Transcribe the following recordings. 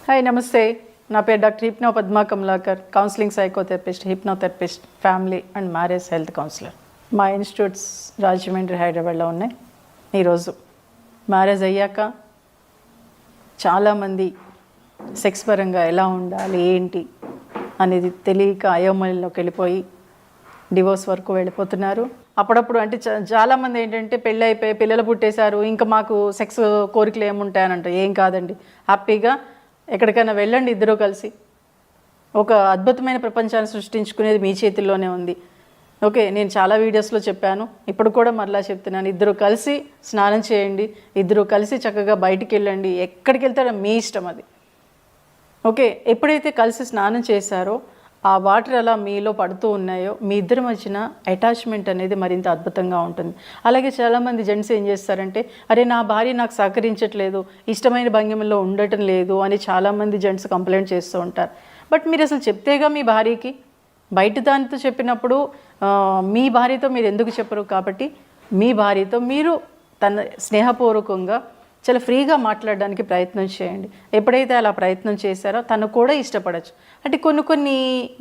Hi నమస్తే. నా పేరు doctor hypno Padma Kamalakar, counselling psychotherapist, hypnotherapist, family and marriage health councillor. మా ఇన్స్టిట్యూట్స్ రాజమండ్రి, హైదరాబాద్లో ఉన్నాయి. ఈరోజు మ్యారేజ్ అయ్యాక చాలామంది సెక్స్ పరంగా ఎలా ఉండాలి ఏంటి అనేది తెలియక అయోమయంలోకి వెళ్ళిపోయి డివోర్స్ వరకు వెళ్ళిపోతున్నారు. అప్పుడప్పుడు అంటే చాలామంది ఏంటంటే పెళ్ళి అయిపోయి పిల్లలు పుట్టేశారు, ఇంకా మాకు సెక్స్ కోరికలు ఏముంటాయని అంటారు. ఏం కాదండి, హ్యాపీగా ఎక్కడికైనా వెళ్ళండి. ఇద్దరూ కలిసి ఒక అద్భుతమైన ప్రపంచాన్ని సృష్టించుకునేది మీ చేతుల్లోనే ఉంది. ఓకే, నేను చాలా వీడియోస్లో చెప్పాను, ఇప్పుడు కూడా మరలా చెప్తున్నాను. ఇద్దరు కలిసి స్నానం చేయండి, ఇద్దరు కలిసి చక్కగా బయటికి వెళ్ళండి, ఎక్కడికి వెళ్తారో మీ ఇష్టం అది. ఓకే, ఎప్పుడైతే కలిసి స్నానం చేశారో ఆ వాటర్ అలా మీలో పడుతూ ఉన్నాయో మీ ఇద్దరి మధ్యన అటాచ్మెంట్ అనేది మరింత అద్భుతంగా ఉంటుంది. అలాగే చాలామంది జెంట్స్ ఏం చేస్తారంటే, అరే నా భార్య నాకు సహకరించట్లేదు, ఇష్టమైన భంగిమలో ఉండటం లేదు అని చాలామంది జెంట్స్ కంప్లైంట్ చేస్తూ ఉంటారు. బట్ మీరు అసలు చెప్తేగా మీ భార్యకి, బయట దానితో చెప్పినప్పుడు మీ భార్యతో మీరు ఎందుకు చెప్పరు? కాబట్టి మీ భార్యతో మీరు తన స్నేహపూర్వకంగా చాలా ఫ్రీగా మాట్లాడడానికి ప్రయత్నం చేయండి. ఎప్పుడైతే అలా ప్రయత్నం చేశారో తను కూడా ఇష్టపడచ్చు. అంటే కొన్ని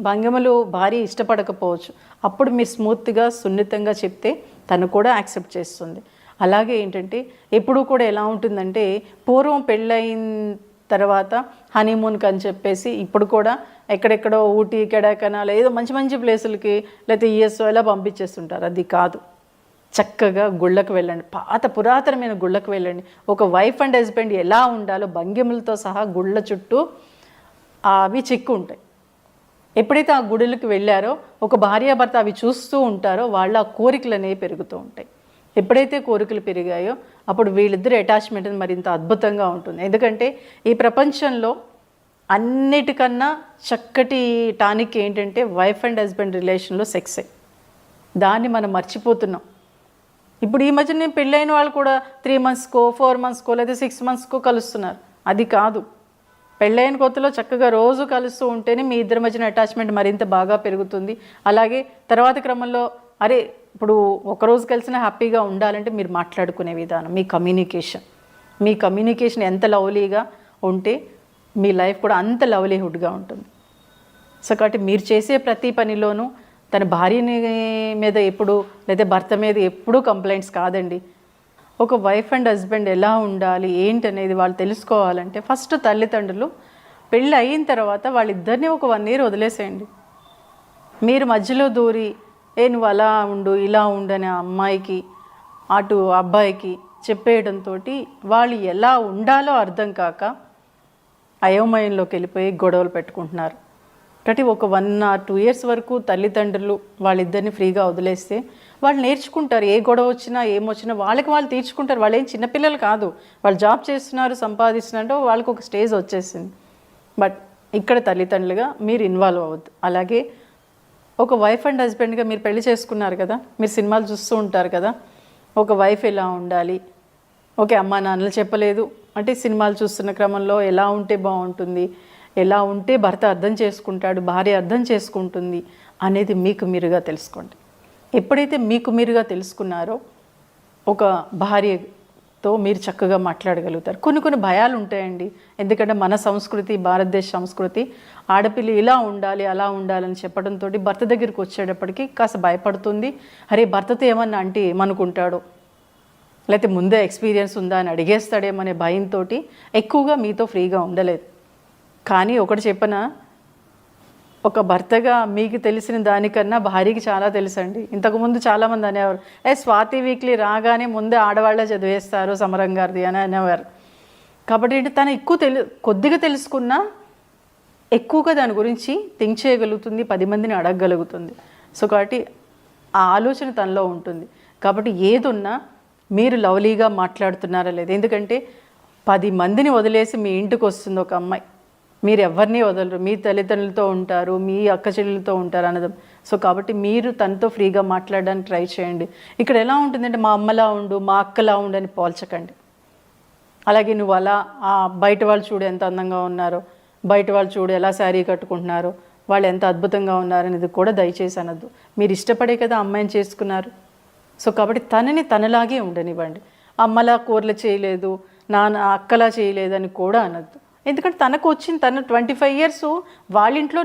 భంగిమలు భార్య ఇష్టపడకపోవచ్చు, అప్పుడు మీరు స్మూత్గా సున్నితంగా చెప్తే తను కూడా యాక్సెప్ట్ చేస్తుంది. అలాగే ఏంటంటే ఎప్పుడు కూడా ఎలా ఉంటుందంటే, పూర్వం పెళ్ళయిన తర్వాత హనీమూన్కి అని చెప్పేసి ఇప్పుడు కూడా ఎక్కడెక్కడో ఊటీ, కొడైకెనాల్ ఏదో మంచి మంచి ప్లేసులకి లేకపోతే యూఎస్ఓ ఇలా పంపించేస్తుంటారు. అది కాదు. చక్కగా గుళ్ళకు వెళ్ళండి, పురాతనమైన గుళ్ళకు వెళ్ళండి. ఒక వైఫ్ అండ్ హస్బెండ్ ఎలా ఉండాలో భంగిములతో సహా గుళ్ళ చుట్టూ అవి చిక్కు ఉంటాయి. ఎప్పుడైతే ఆ గుడులకు వెళ్ళారో ఒక భార్యాభర్త అవి చూస్తూ ఉంటారో వాళ్ళ కోరికలు అనేవి పెరుగుతూ ఉంటాయి. ఎప్పుడైతే కోరికలు పెరిగాయో అప్పుడు వీళ్ళిద్దరు అటాచ్మెంట్ మరింత అద్భుతంగా ఉంటుంది. ఎందుకంటే ఈ ప్రపంచంలో అన్నిటికన్నా చక్కటి టానిక్ ఏంటంటే వైఫ్ అండ్ హస్బెండ్ రిలేషన్లో సెక్సే. దాన్ని మనం మర్చిపోతున్నాం. ఇప్పుడు ఈ మధ్య నేను పెళ్ళైన వాళ్ళు కూడా 3 monthsకో 4 monthsకో లేదా 6 monthsకో కలుస్తున్నారు. అది కాదు. పెళ్ళైన కొత్తలో చక్కగా రోజు కలుస్తూ ఉంటేనే మీ ఇద్దరి మధ్యన అటాచ్మెంట్ మరింత బాగా పెరుగుతుంది. అలాగే తర్వాత క్రమంలో అరే ఇప్పుడు ఒకరోజు కలిసినా హ్యాపీగా ఉండాలంటే మీరు మాట్లాడుకునే విధానం, మీ కమ్యూనికేషన్ ఎంత లవ్లీగా ఉంటే మీ లైఫ్ కూడా అంత లవ్లీహుడ్గా ఉంటుంది. సో కాబట్టి మీరు చేసే ప్రతి పనిలోనూ తన భార్యని మీద ఎప్పుడు లేదా భర్త మీద ఎప్పుడూ కంప్లైంట్స్ కాదండి. ఒక వైఫ్ అండ్ హస్బెండ్ ఎలా ఉండాలి ఏంటి అనేది వాళ్ళు తెలుసుకోవాలంటే ఫస్ట్ తల్లిదండ్రులు పెళ్ళి అయిన తర్వాత వాళ్ళిద్దరినీ ఒక 1 year వదిలేసేయండి. మీరు మధ్యలో దూరి నువ్వు అలా ఉండు ఇలా ఉండు అనే అమ్మాయికి అటు అబ్బాయికి చెప్పేయడంతో వాళ్ళు ఎలా ఉండాలో అర్థం కాక అయోమయంలోకి వెళ్ళిపోయి గొడవలు పెట్టుకుంటున్నారు. కాబట్టి ఒక 1 or 2 years వరకు తల్లిదండ్రులు వాళ్ళిద్దరిని ఫ్రీగా వదిలేస్తే వాళ్ళు నేర్చుకుంటారు. ఏ గొడవ వచ్చినా ఏమొచ్చినా వాళ్ళకి వాళ్ళు తీర్చుకుంటారు. వాళ్ళు ఏం చిన్నపిల్లలు కాదు, వాళ్ళు జాబ్ చేస్తున్నారు, సంపాదిస్తున్నారు, వాళ్ళకి ఒక స్టేజ్ వచ్చేసింది. బట్ ఇక్కడ తల్లిదండ్రులుగా మీరు ఇన్వాల్వ్ అవ్వద్దు. అలాగే ఒక వైఫ్ అండ్ హస్బెండ్గా మీరు పెళ్లి చేసుకున్నారు కదా, మీరు సినిమాలు చూస్తూ ఉంటారు కదా, ఒక వైఫ్ ఎలా ఉండాలి, ఓకే అమ్మా నాన్నలు చెప్పలేదు అంటే సినిమాలు చూస్తున్న క్రమంలో ఎలా ఉంటే బాగుంటుంది, ఎలా ఉంటే భర్త అర్థం చేసుకుంటాడు, భార్య అర్థం చేసుకుంటుంది అనేది మీకు మీరుగా తెలుసుకోండి. ఎప్పుడైతే మీకు మీరుగా తెలుసుకున్నారో ఒక భార్యతో మీరు చక్కగా మాట్లాడగలుగుతారు. కొన్ని భయాలు ఉంటాయండి. ఎందుకంటే మన సంస్కృతి, భారతదేశ సంస్కృతి ఆడపిల్ల ఇలా ఉండాలి అలా ఉండాలని చెప్పడంతో భర్త దగ్గరికి వచ్చేటప్పటికి కాస్త భయపడుతుంది. అరే భర్తతో ఏమన్నా అంటే ఏమనుకుంటాడో, లేకపోతే ముందే ఎక్స్పీరియన్స్ ఉందా అని అడిగేస్తాడేమనే భయంతో ఎక్కువగా మీతో ఫ్రీగా ఉండలేదు. కానీ ఒకటి చెప్పనా, ఒక భర్తగా మీకు తెలిసిన దానికన్నా భార్యకి చాలా తెలుసండి. ఇంతకుముందు చాలామంది అనేవారు, స్వాతి వీక్లీ రాగానే ముందే ఆడవాళ్ళే చదివేస్తారు సమరం గారిది అని అనేవారు. కాబట్టి తను కొద్దిగా తెలుసుకున్నా ఎక్కువగా దాని గురించి థింక్ చేయగలుగుతుంది, 10 మందిని అడగగలుగుతుంది. సో కాబట్టి ఆ ఆలోచన తనలో ఉంటుంది. కాబట్టి ఏదున్నా మీరు లవ్లీగా మాట్లాడుతున్నారా లేదు. ఎందుకంటే 10 మందిని వదిలేసి మీ ఇంటికి వస్తుంది ఒక అమ్మాయి, మీరు ఎవరిని వదలరు, మీ తల్లిదండ్రులతో ఉంటారు, మీ అక్క చెల్లెలతో ఉంటారు అన్నదం. సో కాబట్టి మీరు తనతో ఫ్రీగా మాట్లాడడానికి ట్రై చేయండి. ఇక్కడ ఎలా ఉంటుందంటే మా అమ్మలా ఉండు, మా అక్కలా ఉండు అని పోల్చకండి. అలాగే నువ్వు అలా బయట వాళ్ళు చూడు ఎంత అందంగా ఉన్నారో, బయట వాళ్ళు చూడు ఎలా శారీ కట్టుకుంటున్నారో, వాళ్ళు ఎంత అద్భుతంగా ఉన్నారనేది కూడా దయచేసి అనద్దు. మీరు ఇష్టపడే కదా అమ్మాయిని చేసుకున్నారు. సో కాబట్టి తనని తనలాగే ఉండనివ్వండి. అమ్మలా కూరలు చేయలేదు, నాన్న అక్కలా చేయలేదని కూడా అనద్దు. ఎందుకంటే తనకు వచ్చింది, తను 25 years వాళ్ళ ఇంట్లో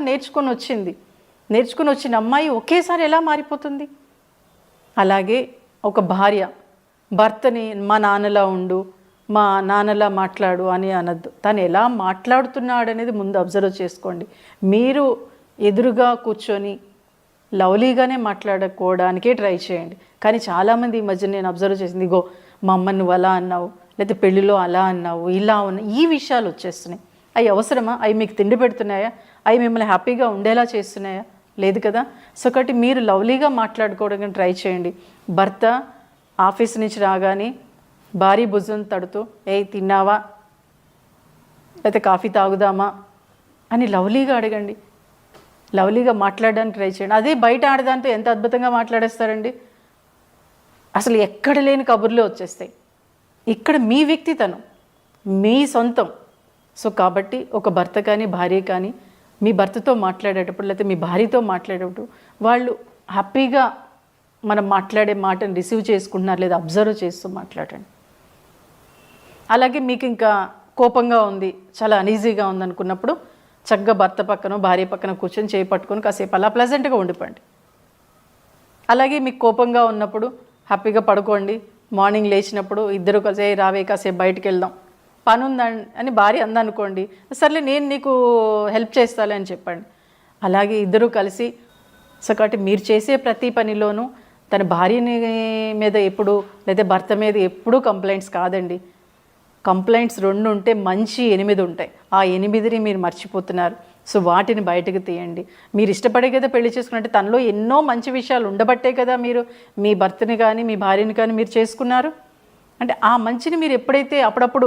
నేర్చుకొని వచ్చిన అమ్మాయి ఒకేసారి ఎలా మారిపోతుంది? అలాగే ఒక భార్య భర్తని మా నాన్నలా ఉండు, మా నాన్నలా మాట్లాడు అని అనద్దు. తను ఎలా మాట్లాడుతున్నాడు అనేది ముందు అబ్జర్వ్ చేసుకోండి. మీరు ఎదురుగా కూర్చొని లవ్లీగానే మాట్లాడుకోవడానికే ట్రై చేయండి. కానీ చాలామంది ఈ మధ్య నేను అబ్జర్వ్ చేసింది, ఇగో మా అమ్మని నువ్వు అలా అన్నావు, లేకపోతే పెళ్ళిలో అలా అన్నావు, ఇలా ఉన్నావు, ఈ విషయాలు వచ్చేస్తున్నాయి. అవి అవసరమా? అవి మీకు తిండి పెడుతున్నాయా? అవి మిమ్మల్ని హ్యాపీగా ఉండేలా చేస్తున్నాయా? లేదు కదా. సో కాబట్టి మీరు లవ్లీగా మాట్లాడుకోవడానికి ట్రై చేయండి. భర్త ఆఫీస్ నుంచి రాగానే భార్య భుజం తడుతూ, ఏ తిన్నావా, లేకపోతే కాఫీ తాగుదామా అని లవ్లీగా అడగండి. లవ్లీగా మాట్లాడడానికి ట్రై చేయండి. అదే బయట ఆడదాంతో ఎంత అద్భుతంగా మాట్లాడేస్తారండి. అసలు ఎక్కడ లేని కబుర్లు వచ్చేస్తాయి. ఇక్కడ మీ వ్యక్తితనం, మీ సొంతం. సో కాబట్టి ఒక భర్త కానీ భార్య కానీ మీ భర్తతో మాట్లాడేటప్పుడు లేకపోతే మీ భార్యతో మాట్లాడేటప్పుడు వాళ్ళు హ్యాపీగా మనం మాట్లాడే మాటను రిసీవ్ చేసుకుంటున్నారు లేదా అబ్జర్వ్ చేస్తూ మాట్లాడండి. అలాగే మీకు ఇంకా కోపంగా ఉంది, చాలా అనీజీగా ఉందనుకున్నప్పుడు చక్కగా భర్త పక్కన భార్య పక్కన కూర్చొని చేయి పట్టుకొని కాసేపు అలా ప్లెజెంట్గా ఉండిపోండి. అలాగే మీకు కోపంగా ఉన్నప్పుడు హ్యాపీగా పడుకోండి. మార్నింగ్ లేచినప్పుడు ఇద్దరు కలిసి రావే కాసేపు బయటికి వెళ్దాం, పని ఉందని అని భార్య అందనుకోండి, సర్లే నేను నీకు హెల్ప్ చేస్తాలే అని చెప్పండి. అలాగే ఇద్దరు కలిసి సో కాబట్టి మీరు చేసే ప్రతి పనిలోనూ తన భార్యని మీద ఎప్పుడు లేదా భర్త మీద ఎప్పుడూ కంప్లైంట్స్ కాదండి. కంప్లైంట్స్ 2 ఉంటే మంచి 8 ఉంటాయి. ఆ 8ని మీరు మర్చిపోతున్నారు. సో వాటిని బయటకు తీయండి. మీరు ఇష్టపడే కదా పెళ్లి చేసుకున్నట్టు తనలో ఎన్నో మంచి విషయాలు ఉండబట్టే కదా మీరు మీ భర్తని కానీ మీ భార్యని కానీ మీరు చేసుకున్నారు. అంటే ఆ మంచిని మీరు ఎప్పుడైతే అప్పుడప్పుడు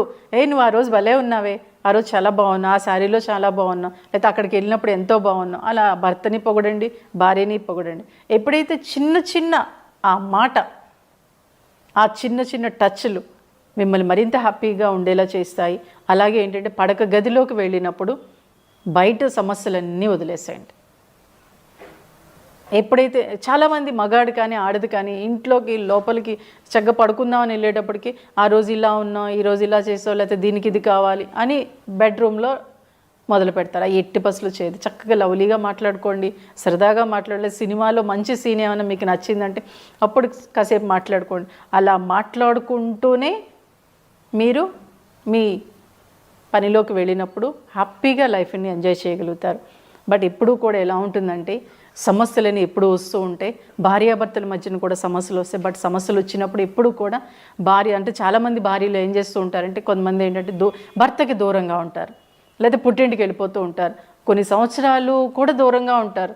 నువ్వు ఆ రోజు భలే ఉన్నావే, ఆ రోజు చాలా బాగున్నావు, ఆ శారీలో చాలా బాగున్నావు, లేకపోతే అక్కడికి వెళ్ళినప్పుడు ఎంతో బాగున్నావు, అలా భర్తని పొగడండి, భార్యని పొగడండి. ఎప్పుడైతే చిన్న చిన్న ఆ మాట, ఆ చిన్న చిన్న టచ్లు మిమ్మల్ని మరింత హ్యాపీగా ఉండేలా చేస్తాయి. అలాగే ఏంటంటే పడక గదిలోకి వెళ్ళినప్పుడు బయట సమస్యలన్నీ వదిలేసేయండి. ఎప్పుడైతే చాలామంది మగాడు కానీ ఆడది కానీ ఇంట్లోకి లోపలికి చక్కగా పడుకుందామని వెళ్ళేటప్పటికి ఆ రోజు ఇలా ఉన్నాం, ఈరోజు ఇలా చేసావు, లేకపోతే దీనికి ఇది కావాలి అని బెడ్రూమ్లో మొదలు పెడతారు. ఆ ఎట్టి పసులు చేయదు. చక్కగా లవ్లీగా మాట్లాడుకోండి, సరదాగా మాట్లాడలేదు. సినిమాలో మంచి సీన్ ఏమైనా మీకు నచ్చిందంటే అప్పుడు కాసేపు మాట్లాడుకోండి. అలా మాట్లాడుకుంటూనే మీరు మీ పనిలోకి వెళ్ళినప్పుడు హ్యాపీగా లైఫ్ని ఎంజాయ్ చేయగలుగుతారు. బట్ ఎప్పుడూ కూడా ఎలా ఉంటుందంటే సమస్యలని ఎప్పుడు వస్తూ ఉంటాయి. భార్యాభర్తల మధ్యన కూడా సమస్యలు వస్తాయి. బట్ సమస్యలు వచ్చినప్పుడు ఎప్పుడు కూడా భార్య అంటే చాలామంది భార్యలు ఏం చేస్తూ ఉంటారంటే కొంతమంది ఏంటంటే భర్తకి దూరంగా ఉంటారు, లేదా పుట్టింటికి వెళ్ళిపోతూ ఉంటారు. కొన్ని సంవత్సరాలు కూడా దూరంగా ఉంటారు,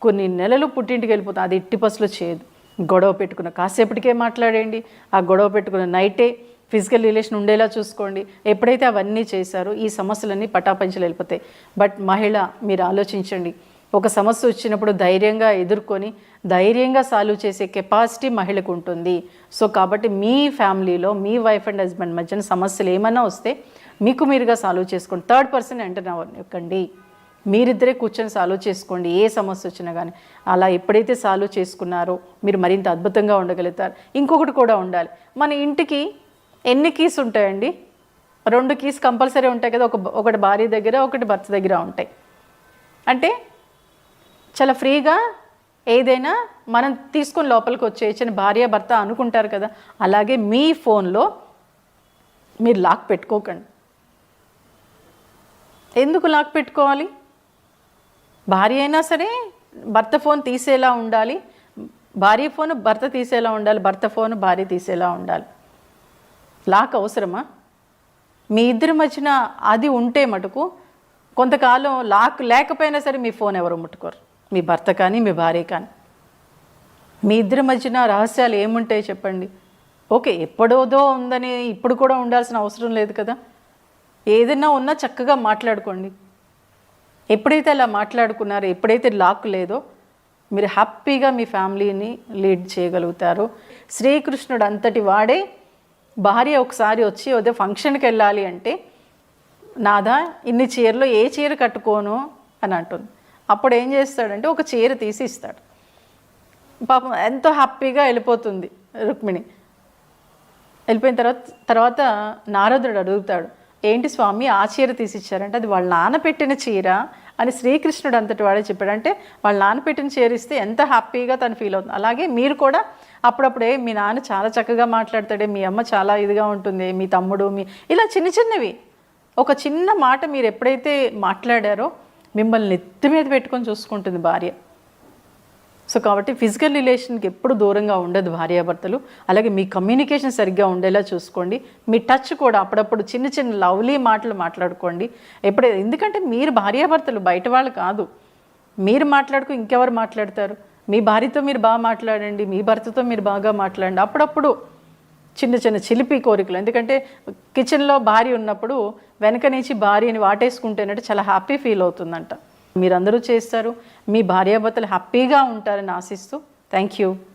కొన్ని నెలలు పుట్టింటికి వెళ్ళిపోతారు. అది ఎట్టి పసులు చేయదు. గొడవ పెట్టుకున్న కాసేపటికే మాట్లాడండి. ఆ గొడవ పెట్టుకున్న నైటే ఫిజికల్ రిలేషన్ ఉండేలా చూసుకోండి. ఎప్పుడైతే అవన్నీ చేశారో ఈ సమస్యలన్నీ పటాపంచలు వెళ్ళిపోతాయి. బట్ మహిళ మీరు ఆలోచించండి, ఒక సమస్య వచ్చినప్పుడు ధైర్యంగా ఎదుర్కొని ధైర్యంగా సాల్వ్ చేసే కెపాసిటీ మహిళకు ఉంటుంది. సో కాబట్టి మీ ఫ్యామిలీలో మీ వైఫ్ అండ్ హస్బెండ్ మధ్యన సమస్యలు ఏమైనా వస్తే మీకు మీరుగా సాల్వ్ చేసుకోండి. థర్డ్ పర్సన్ ఎంటర్ అవ్వకండి. మీరిద్దరే కూర్చొని సాల్వ్ చేసుకోండి ఏ సమస్య వచ్చినా కానీ. అలా ఎప్పుడైతే సాల్వ్ చేసుకున్నారో మీరు మరింత అద్భుతంగా ఉండగలుగుతారు. ఇంకొకటి కూడా ఉండాలి, మన ఇంటికి ఎన్ని కీస్ ఉంటాయండి? 2 కీస్ కంపల్సరీ ఉంటాయి కదా. ఒకటి భార్య దగ్గర, ఒకటి భర్త దగ్గర ఉంటాయి. అంటే చాలా ఫ్రీగా ఏదైనా మనం తీసుకొని లోపలికి వచ్చేయచ్చని భార్య భర్త అనుకుంటారు కదా. అలాగే మీ ఫోన్లో మీరు లాక్ పెట్టుకోకండి. ఎందుకు లాక్ పెట్టుకోవాలి? భార్య అయినా సరే భర్త ఫోన్ తీసేలా ఉండాలి, భార్య ఫోన్ భర్త తీసేలా ఉండాలి, భర్త ఫోన్ భార్య తీసేలా ఉండాలి. లాక్ అవసరమా? మీ ఇద్దరి మధ్యన అది ఉంటే మటుకు కొంతకాలం లాక్ లేకపోయినా సరే మీ ఫోన్ ఎవరు ముట్టుకోరు, మీ భర్త కానీ మీ భార్య కానీ. మీ ఇద్దరి మధ్యన రహస్యాలు ఏముంటాయి చెప్పండి? ఓకే, ఎప్పుడోదో ఉందని ఇప్పుడు కూడా ఉండాల్సిన అవసరం లేదు కదా. ఏదైనా ఉన్నా చక్కగా మాట్లాడుకోండి. ఎప్పుడైతే అలా మాట్లాడుకున్నారో, ఎప్పుడైతే లాక్ లేదో మీరు హ్యాపీగా మీ ఫ్యామిలీని లీడ్ చేయగలుగుతారు. శ్రీకృష్ణుడు అంతటి వాడే భార్య ఒకసారి వచ్చి అదే ఫంక్షన్కి వెళ్ళాలి అంటే, నాదా ఇన్ని చీరలో ఏ చీర కట్టుకోను అని అంటుంది. అప్పుడు ఏం చేస్తాడంటే ఒక చీర తీసి ఇస్తాడు. పాపం ఎంతో హ్యాపీగా వెళ్ళిపోతుంది రుక్మిణి. వెళ్ళిపోయిన తర్వాత నారదుడు అడుగుతాడు, ఏంటి స్వామి ఆ చీర తీసిచ్చారంటే అది వాళ్ళ నాన్న పెట్టిన చీర అని శ్రీకృష్ణుడు అంతటి వాడే చెప్పాడు. అంటే వాళ్ళ నాన్న పెట్టిన చీర ఇస్తే ఎంత హ్యాపీగా తను ఫీల్ అవుతుంది. అలాగే మీరు కూడా అప్పుడప్పుడే మీ నాన్న చాలా చక్కగా మాట్లాడతాడే, మీ అమ్మ చాలా ఇదిగా ఉంటుంది, మీ తమ్ముడు ఇలా చిన్న చిన్నవి ఒక చిన్న మాట మీరు ఎప్పుడైతే మాట్లాడారో మిమ్మల్ని నెత్తి మీద పెట్టుకొని చూసుకుంటుంది భార్య. సో కాబట్టి ఫిజికల్ రిలేషన్కి ఎప్పుడు దూరంగా ఉండదు భార్యాభర్తలు. అలాగే మీ కమ్యూనికేషన్ సరిగ్గా ఉండేలా చూసుకోండి. మీ టచ్ కూడా అప్పుడప్పుడు చిన్న చిన్న లవ్లీ మాటలు మాట్లాడుకోండి ఎందుకంటే మీరు భార్యాభర్తలు, బయట వాళ్ళు కాదు. మీరు మాట్లాడుకో ఇంకెవరు మాట్లాడతారు? మీ భార్యతో మీరు బాగా మాట్లాడండి, మీ భర్తతో మీరు బాగా మాట్లాడండి. అప్పుడప్పుడు చిన్న చిన్న చిలిపి కోరికలు, ఎందుకంటే కిచెన్లో భార్య ఉన్నప్పుడు వెనక నుంచి భార్యని వాటేసుకుంటేనంటే చాలా హ్యాపీ ఫీల్ అవుతుందంట. మీరందరూ చేస్తారు, మీ భార్యాభర్తలు హ్యాపీగా ఉంటారని ఆశిస్తూ థ్యాంక్ యూ.